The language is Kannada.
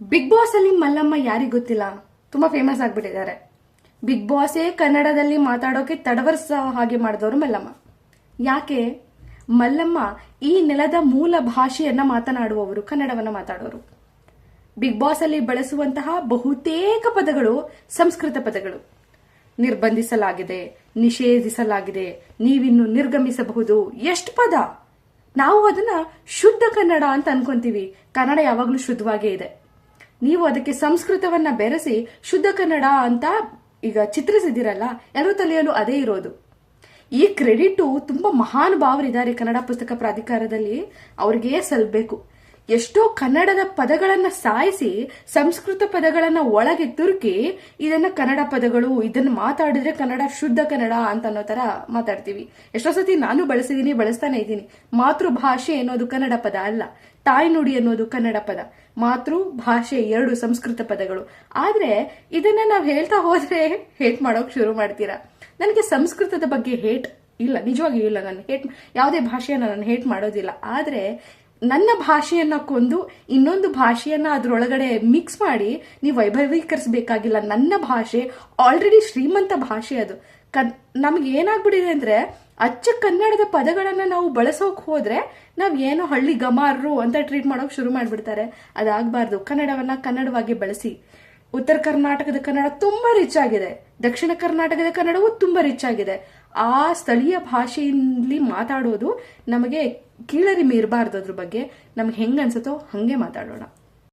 ಬಿಗ್ ಬಾಸ್ ಅಲ್ಲಿ ಮಲ್ಲಮ್ಮ ಯಾರಿಗ್ ಗೊತ್ತಿಲ್ಲ, ತುಂಬಾ ಫೇಮಸ್ ಆಗ್ಬಿಟ್ಟಿದ್ದಾರೆ. ಬಿಗ್ ಬಾಸೇ ಕನ್ನಡದಲ್ಲಿ ಮಾತಾಡೋಕೆ ತಡವರ್ಸ ಹಾಗೆ ಮಾಡಿದವರು ಮಲ್ಲಮ್ಮ. ಯಾಕೆ? ಮಲ್ಲಮ್ಮ ಈ ನೆಲದ ಮೂಲ ಭಾಷೆಯನ್ನ ಮಾತನಾಡುವವರು, ಕನ್ನಡವನ್ನ ಮಾತಾಡೋರು. ಬಿಗ್ ಬಾಸ್ ಅಲ್ಲಿ ಬಳಸುವಂತಹ ಬಹುತೇಕ ಪದಗಳು ಸಂಸ್ಕೃತ ಪದಗಳು. ನಿರ್ಬಂಧಿಸಲಾಗಿದೆ, ನಿಷೇಧಿಸಲಾಗಿದೆ, ನೀವಿನ್ನು ನಿರ್ಗಮಿಸಬಹುದು, ಎಷ್ಟು ಪದ. ನಾವು ಅದನ್ನ ಶುದ್ಧ ಕನ್ನಡ ಅಂತ ಅನ್ಕೊಂತೀವಿ. ಕನ್ನಡ ಯಾವಾಗ್ಲೂ ಶುದ್ಧವಾಗೇ ಇದೆ. ನೀವು ಅದಕ್ಕೆ ಸಂಸ್ಕೃತವನ್ನ ಬೆರೆಸಿ ಶುದ್ಧ ಕನ್ನಡ ಅಂತ ಈಗ ಚಿತ್ರಿಸಿದಿರಲ್ಲ, ಎಲ್ಲರ ತಲೆಯಲ್ಲೂ ಅದೇ ಇರೋದು. ಈ ಕ್ರೆಡಿಟ್ ತುಂಬಾ ಮಹಾನುಭಾವರಿದ್ದಾರೆ ಕನ್ನಡ ಪುಸ್ತಕ ಪ್ರಾಧಿಕಾರದಲ್ಲಿ, ಅವ್ರಿಗೆ ಸಲ್ಬೇಕು. ಎಷ್ಟೋ ಕನ್ನಡದ ಪದಗಳನ್ನ ಸಾಯಿಸಿ ಸಂಸ್ಕೃತ ಪದಗಳನ್ನ ಒಳಗೆ ತುರುಕಿ ಇದನ್ನ ಕನ್ನಡ ಪದಗಳು, ಇದನ್ನ ಮಾತಾಡಿದ್ರೆ ಕನ್ನಡ ಶುದ್ಧ ಕನ್ನಡ ಅಂತ ಅನ್ನೋ ತರ ಮಾತಾಡ್ತೀವಿ. ಎಷ್ಟೋ ಸತಿ ನಾನು ಬಳಸಿದೀನಿ, ಬಳಸ್ತಾನೆ ಇದ್ದೀನಿ. ಮಾತೃಭಾಷೆ ಅನ್ನೋದು ಕನ್ನಡ ಪದ ಅಲ್ಲ, ತಾಯ್ನುಡಿ ಅನ್ನೋದು ಕನ್ನಡ ಪದ. ಮಾತೃ ಭಾಷೆ ಎರಡು ಸಂಸ್ಕೃತ ಪದಗಳು. ಆದ್ರೆ ಇದನ್ನ ನಾವ್ ಹೇಳ್ತಾ ಹೋದ್ರೆ ಹೇಟ್ ಮಾಡೋಕ್ ಶುರು ಮಾಡ್ತೀರಾ. ನನಗೆ ಸಂಸ್ಕೃತದ ಬಗ್ಗೆ ಹೇಟ್ ಇಲ್ಲ, ನಿಜವಾಗಿಯೂ ಇಲ್ಲ. ನಾನು ಹೇಟ್ ಯಾವುದೇ ಭಾಷೆಯನ್ನ ನಾನು ಹೇಟ್ ಮಾಡೋದಿಲ್ಲ. ಆದ್ರೆ ನನ್ನ ಭಾಷೆಯನ್ನ ಕೊಂದು ಇನ್ನೊಂದು ಭಾಷೆಯನ್ನ ಅದ್ರೊಳಗಡೆ ಮಿಕ್ಸ್ ಮಾಡಿ ನೀವು ವೈಭವೀಕರಿಸಬೇಕಾಗಿಲ್ಲ. ನನ್ನ ಭಾಷೆ ಆಲ್ರೆಡಿ ಶ್ರೀಮಂತ ಭಾಷೆ. ಅದು ನಮ್ಗೆ ಏನಾಗ್ಬಿಟ್ಟಿದೆ ಅಂದ್ರೆ, ಅಚ್ಚ ಕನ್ನಡದ ಪದಗಳನ್ನ ನಾವು ಬಳಸೋಕ್ ಹೋದ್ರೆ ನಾವ್ ಏನೋ ಹಳ್ಳಿ ಗಮಾರರು ಅಂತ ಟ್ರೀಟ್ ಮಾಡೋಕ್ ಶುರು ಮಾಡ್ಬಿಡ್ತಾರೆ. ಅದಾಗಬಾರ್ದು. ಕನ್ನಡವನ್ನ ಕನ್ನಡವಾಗಿ ಬಳಸಿ. ಉತ್ತರ ಕರ್ನಾಟಕದ ಕನ್ನಡ ತುಂಬಾ ರಿಚ್ ಆಗಿದೆ, ದಕ್ಷಿಣ ಕರ್ನಾಟಕದ ಕನ್ನಡವೂ ತುಂಬಾ ರಿಚ್ ಆಗಿದೆ. ಆ ಸ್ಥಳೀಯ ಭಾಷೆಯಲ್ಲಿ ಮಾತಾಡೋದು ನಮಗೆ ಕೀಳರಿಮೆ ಇರಬಾರ್ದು. ಅದ್ರ ಬಗ್ಗೆ ನಮ್ಗೆ ಹೆಂಗ್ ಅನ್ಸುತ್ತೋ ಹಂಗೆ ಮಾತಾಡೋಣ.